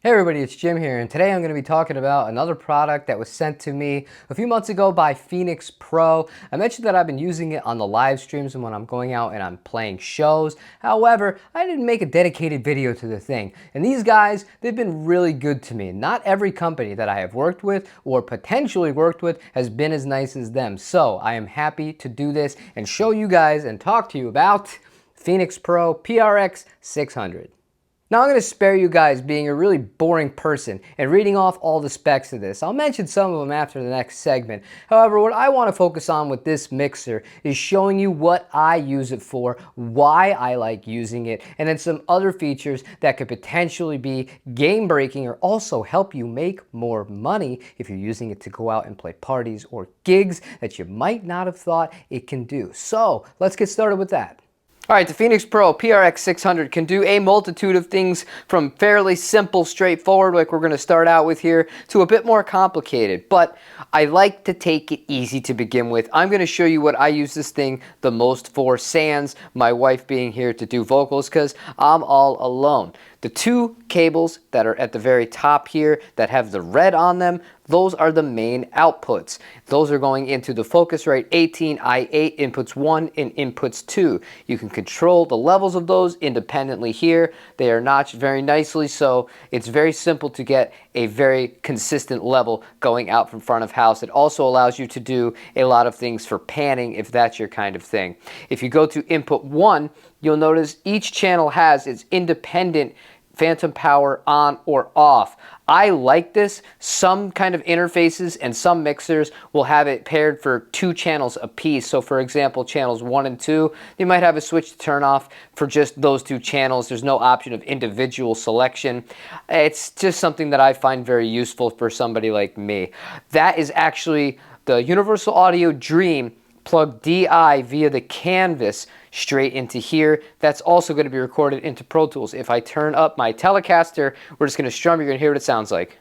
Hey everybody, it's Jim here, and today I'm going to be talking about another product that was sent to me a few months ago by Phenyx Pro. I mentioned that I've been using it on the live streams and when I'm going out and I'm playing shows. However, I didn't make a dedicated video to the thing. And these guys, they've been really good to me. Not every company that I have worked with or potentially worked with has been as nice as them. So I am happy to do this and show you guys and talk to you about Phenyx Pro PRX-600. Now I'm going to spare you guys being a really boring person and reading off all the specs of this. I'll mention some of them after the next segment. However, what I want to focus on with this mixer is showing you what I use it for, why I like using it, and then some other features that could potentially be game breaking or also help you make more money if you're using it to go out and play parties or gigs that you might not have thought it can do. So let's get started with that. Alright, the Phenyx Pro PRX-600 can do a multitude of things from fairly simple, straightforward, like we're going to start out with here, to a bit more complicated. But I like to take it easy to begin with. I'm going to show you what I use this thing the most for, sans my wife being here to do vocals, because I'm all alone. The two cables that are at the very top here that have the red on them, those are the main outputs. Those are going into the Focusrite 18i8 inputs 1 and inputs 2. You can control the levels of those independently here. They are notched very nicely, so it's very simple to get a very consistent level going out from front of house. It also allows you to do a lot of things for panning if that's your kind of thing. If you go to input 1, you'll notice each channel has its independent phantom power on or off. I like this. Some kind of interfaces and some mixers will have it paired for 2 channels a piece. So for example, channels 1 and 2, you might have a switch to turn off for just those 2 channels. There's no option of individual selection. It's just something that I find very useful for somebody like me. That is actually the Universal Audio Dream plug DI via the canvas straight into here. That's also going to be recorded into Pro Tools. If I turn up my Telecaster, we're just going to strum, you're going to hear what it sounds like.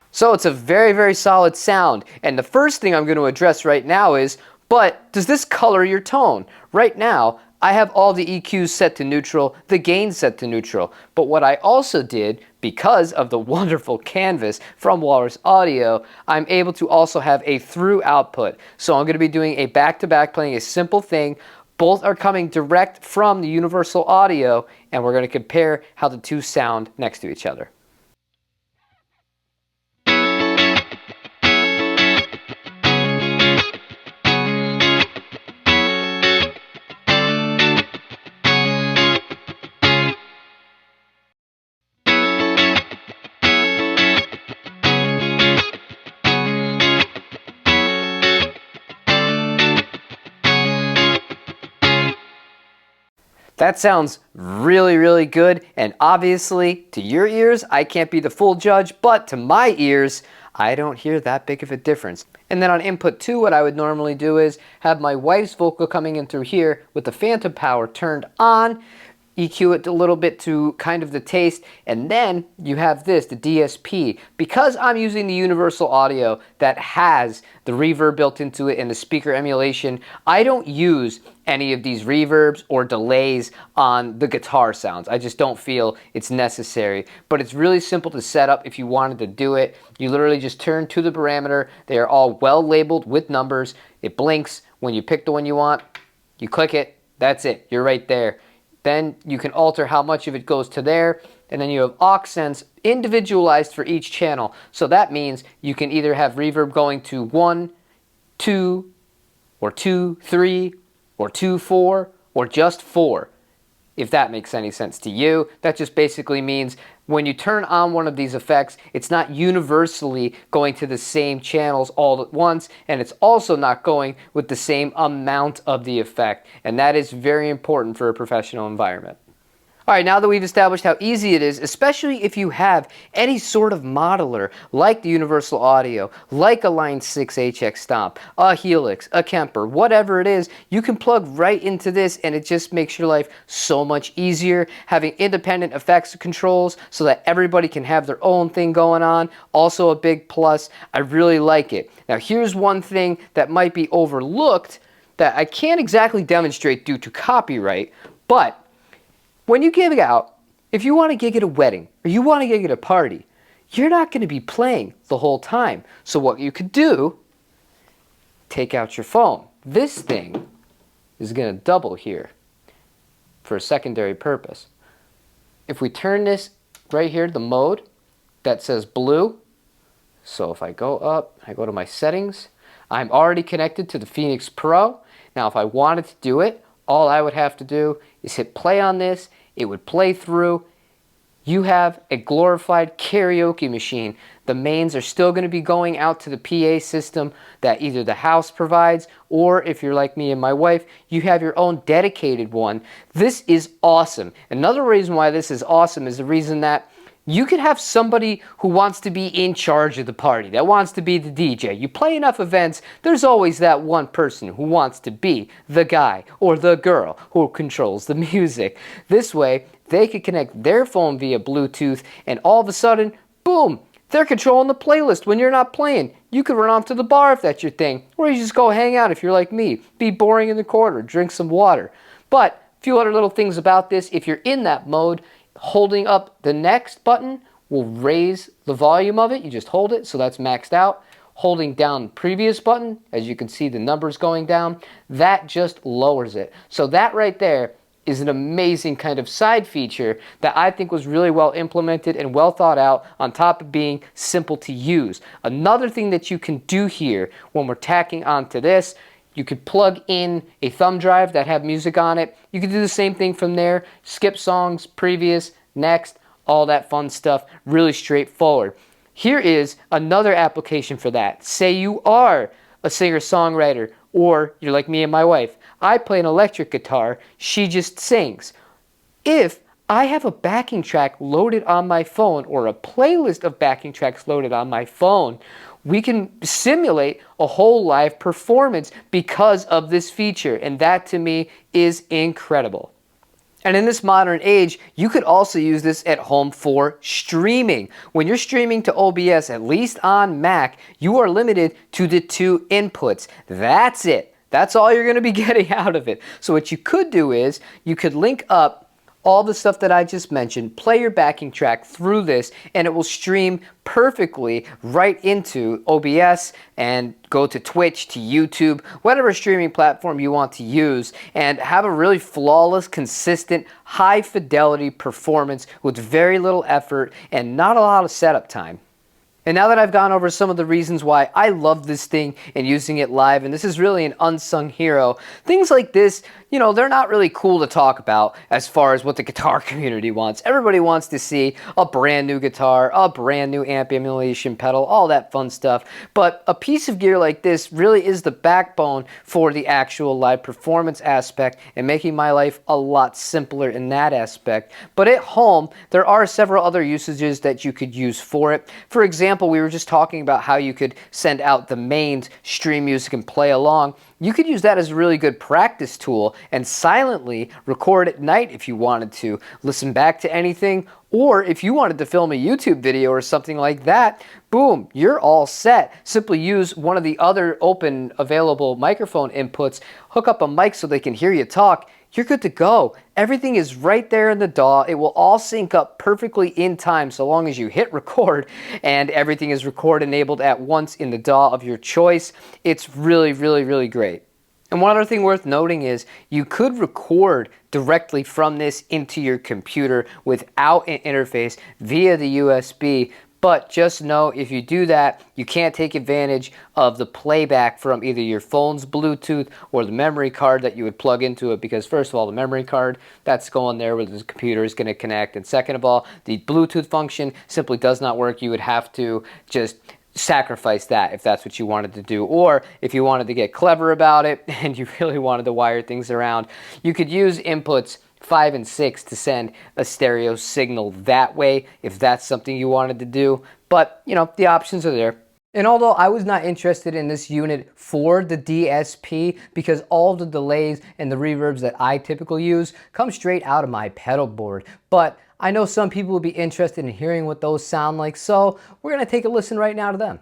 So it's a very, very solid sound. And the first thing I'm going to address right now is, but does this color your tone? Right now, I have all the EQs set to neutral, the gain set to neutral. But what I also did, because of the wonderful canvas from Walrus Audio, I'm able to also have a through output. So I'm going to be doing a back-to-back, playing a simple thing. Both are coming direct from the Universal Audio, and we're going to compare how the two sound next to each other. That sounds really, really good, and obviously, to your ears, I can't be the full judge, but to my ears, I don't hear that big of a difference. And then on input 2, what I would normally do is have my wife's vocal coming in through here with the phantom power turned on, EQ it a little bit to kind of the taste, and then you have this, the DSP. Because I'm using the Universal Audio that has the reverb built into it and the speaker emulation, I don't use any of these reverbs or delays on the guitar sounds. I just don't feel it's necessary. But it's really simple to set up if you wanted to do it. You literally just turn to the parameter. They are all well labeled with numbers. It blinks when you pick the one you want. You click it. That's it. You're right there. Then you can alter how much of it goes to there, and then you have aux sends individualized for each channel. So that means you can either have reverb going to 1, 2, or 2, 3, or 2, 4, or just 4. If that makes any sense to you, that just basically means when you turn on one of these effects, it's not universally going to the same channels all at once, and it's also not going with the same amount of the effect, and that is very important for a professional environment. All right, now that we've established how easy it is, especially if you have any sort of modeler like the Universal Audio, like a Line 6 HX Stomp, a Helix, a Kemper, whatever it is, you can plug right into this and it just makes your life so much easier. Having independent effects controls so that everybody can have their own thing going on, also a big plus. I really like it. Now here's one thing that might be overlooked that I can't exactly demonstrate due to copyright, but when you gig out, if you want to gig at a wedding or you want to gig at a party, you're not going to be playing the whole time. So what you could do, take out your phone. This thing is going to double here for a secondary purpose. If we turn this right here, the mode that says blue, so if I go up, I go to my settings, I'm already connected to the Phenyx Pro. Now if I wanted to do it, all I would have to do is hit play on this. It would play through. You have a glorified karaoke machine. The mains are still going to be going out to the PA system that either the house provides, or if you're like me and my wife, you have your own dedicated one. This is awesome. Another reason why this is awesome is the reason that you could have somebody who wants to be in charge of the party, that wants to be the DJ. You play enough events, there's always that one person who wants to be the guy or the girl who controls the music. This way, they could connect their phone via Bluetooth, and all of a sudden, boom, they're controlling the playlist when you're not playing. You could run off to the bar if that's your thing, or you just go hang out if you're like me. Be boring in the corner, drink some water. But a few other little things about this, if you're in that mode, holding up the next button will raise the volume of it. You just hold it, so that's maxed out. Holding down the previous button, as you can see the numbers going down, that just lowers it. So that right there is an amazing kind of side feature that I think was really well implemented and well thought out, on top of being simple to use. Another thing that you can do here when we're tacking onto this, you could plug in a thumb drive that have music on it. You could do the same thing from there. Skip songs, previous, next, all that fun stuff. Really straightforward. Here is another application for that. Say you are a singer-songwriter, or you're like me and my wife. I play an electric guitar. She just sings. If I have a backing track loaded on my phone, or a playlist of backing tracks loaded on my phone, we can simulate a whole live performance because of this feature, and that to me is incredible. And in this modern age, you could also use this at home for streaming. When you're streaming to OBS, at least on Mac, you are limited to the 2 inputs. That's it. That's all you're going to be getting out of it. So what you could do is, you could link up all the stuff that I just mentioned, play your backing track through this, and it will stream perfectly right into OBS and go to Twitch, to YouTube, whatever streaming platform you want to use, and have a really flawless, consistent, high fidelity performance with very little effort and not a lot of setup time. And now that I've gone over some of the reasons why I love this thing and using it live, and this is really an unsung hero, things like this, you know, they're not really cool to talk about as far as what the guitar community wants. Everybody wants to see a brand new guitar, a brand new amp emulation pedal, all that fun stuff. But a piece of gear like this really is the backbone for the actual live performance aspect, and making my life a lot simpler in that aspect. But at home, there are several other usages that you could use for it. For example, we were just talking about how you could send out the mains, stream music, and play along. You could use that as a really good practice tool and silently record at night if you wanted to, listen back to anything, or if you wanted to film a YouTube video or something like that, boom, you're all set. Simply use one of the other open available microphone inputs, hook up a mic so they can hear you talk, you're good to go. Everything is right there in the DAW. It will all sync up perfectly in time so long as you hit record, and everything is record enabled at once in the DAW of your choice. It's really, really, really great. And one other thing worth noting is you could record directly from this into your computer without an interface via the USB. But just know, if you do that, you can't take advantage of the playback from either your phone's Bluetooth or the memory card that you would plug into it, because first of all, the memory card, that's going there where the computer is going to connect, and second of all, the Bluetooth function simply does not work. You would have to just sacrifice that if that's what you wanted to do. Or if you wanted to get clever about it and you really wanted to wire things around, you could use inputs 5 and 6 to send a stereo signal that way if that's something you wanted to do. But, you know, the options are there. And although I was not interested in this unit for the DSP because all the delays and the reverbs that I typically use come straight out of my pedal board, but I know some people will be interested in hearing what those sound like, so we're going to take a listen right now to them.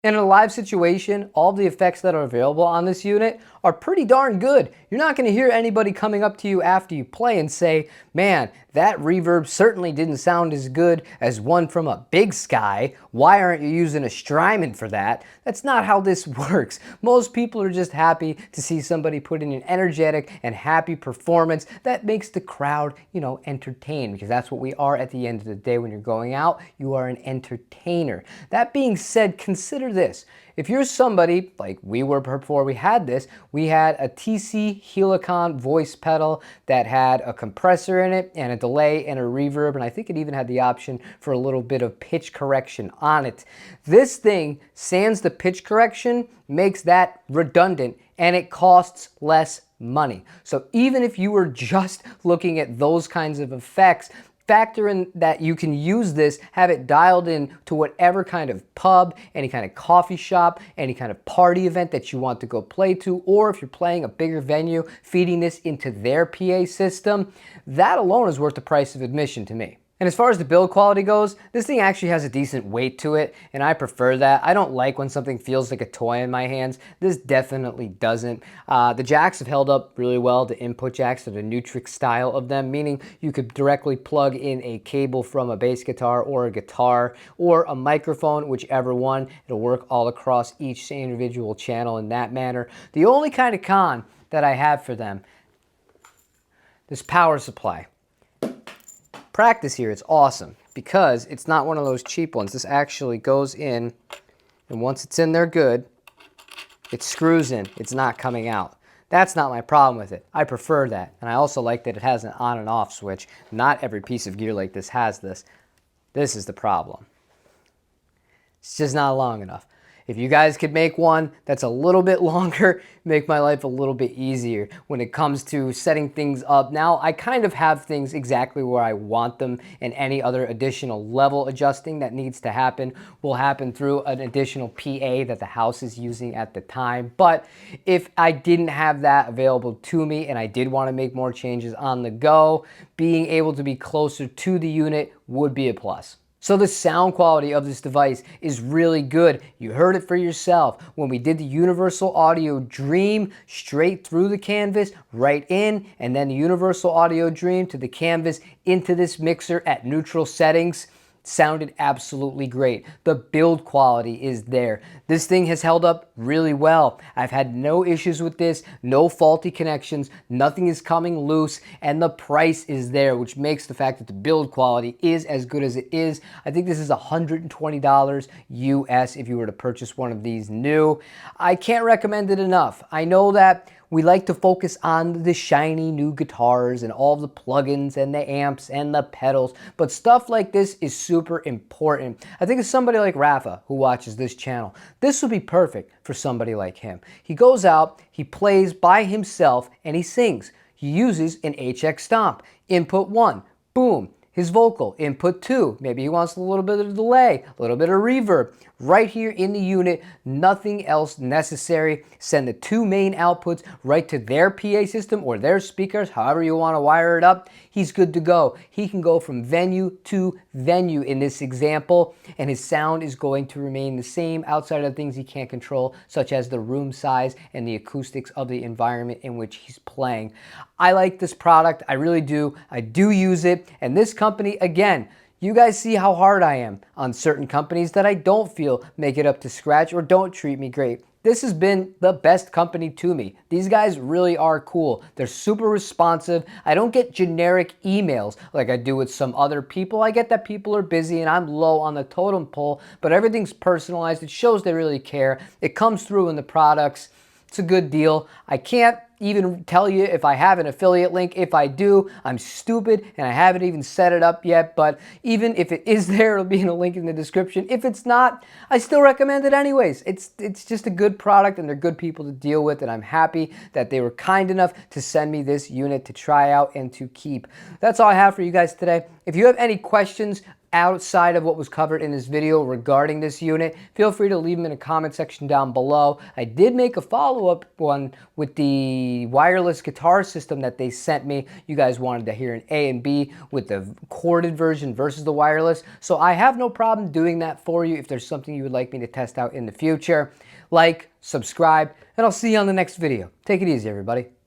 In a live situation, all the effects that are available on this unit are pretty darn good. You're not going to hear anybody coming up to you after you play and say, man, that reverb certainly didn't sound as good as one from a Big Sky. Why aren't you using a Strymon for that? That's not how this works. Most people are just happy to see somebody put in an energetic and happy performance that makes the crowd, you know, entertained, because that's what we are at the end of the day. When you're going out, you are an entertainer. That being said, consider this. If you're somebody like we were before we had this, we had a TC Helicon voice pedal that had a compressor in it and a delay and a reverb, and I think it even had the option for a little bit of pitch correction on it. This thing, sans the pitch correction, makes that redundant, and it costs less money. So even if you were just looking at those kinds of effects, factor in that you can use this, have it dialed in to whatever kind of pub, any kind of coffee shop, any kind of party event that you want to go play to, or if you're playing a bigger venue, feeding this into their PA system. That alone is worth the price of admission to me. And as far as the build quality goes, this thing actually has a decent weight to it, and I prefer that. I don't like when something feels like a toy in my hands. This definitely doesn't. The jacks have held up really well. The input jacks are the Nutrix style of them, meaning you could directly plug in a cable from a bass guitar or a guitar or a microphone, whichever one. It'll work all across each individual channel in that manner. The only kind of con that I have for them, this power supply. Practice here, it's awesome because it's not one of those cheap ones. This actually goes in, and once it's in there good, it screws in. It's not coming out. That's not my problem with it. I prefer that, and I also like that it has an on and off switch. Not every piece of gear like this has this. This is the problem. It's just not long enough. If you guys could make one that's a little bit longer, make my life a little bit easier when it comes to setting things up. Now, I kind of have things exactly where I want them, and any other additional level adjusting that needs to happen will happen through an additional PA that the house is using at the time. But if I didn't have that available to me and I did want to make more changes on the go, being able to be closer to the unit would be a plus. So the sound quality of this device is really good. You heard it for yourself. When we did the Universal Audio Dream straight through the canvas, right in, and then the Universal Audio Dream to the canvas into this mixer at neutral settings, sounded absolutely great. The build quality is there. This thing has held up really well. I've had no issues with this, no faulty connections, nothing is coming loose, and the price is there, which makes the fact that the build quality is as good as it is. I think this is $120 US if you were to purchase one of these new. I can't recommend it enough. I know that we like to focus on the shiny new guitars and all the plugins and the amps and the pedals, but stuff like this is super important. I think it's somebody like Rafa who watches this channel. This would be perfect for somebody like him. He goes out, he plays by himself, and he sings. He uses an HX Stomp. Input 1, boom. His vocal, input 2, maybe he wants a little bit of delay, a little bit of reverb. Right here in the unit, nothing else necessary. Send the two main outputs right to their PA system or their speakers, however you want to wire it up. He's good to go. He can go from venue to venue in this example, and his sound is going to remain the same outside of the things he can't control, such as the room size and the acoustics of the environment in which he's playing. I like this product. I really do. I do use it, and this company, again, you guys see how hard I am on certain companies that I don't feel make it up to scratch or don't treat me great. This has been the best company to me. These guys really are cool. They're super responsive. I don't get generic emails like I do with some other people. I get that people are busy and I'm low on the totem pole, but everything's personalized. It shows they really care. It comes through in the products. It's a good deal. I can't even tell you if I have an affiliate link. If I do, I'm stupid and I haven't even set it up yet, but even if it is there, it'll be in a link in the description. If it's not, I still recommend it anyways. It's just a good product and they're good people to deal with, and I'm happy that they were kind enough to send me this unit to try out and to keep. That's all I have for you guys today. If you have any questions outside of what was covered in this video regarding this unit, feel free to leave them in the comment section down below. I did make a follow-up one with the wireless guitar system that they sent me. You guys wanted to hear an A and B with the corded version versus the wireless, so I have no problem doing that for you if there's something you would like me to test out in the future. Like, subscribe, and I'll see you on the next video. Take it easy, everybody.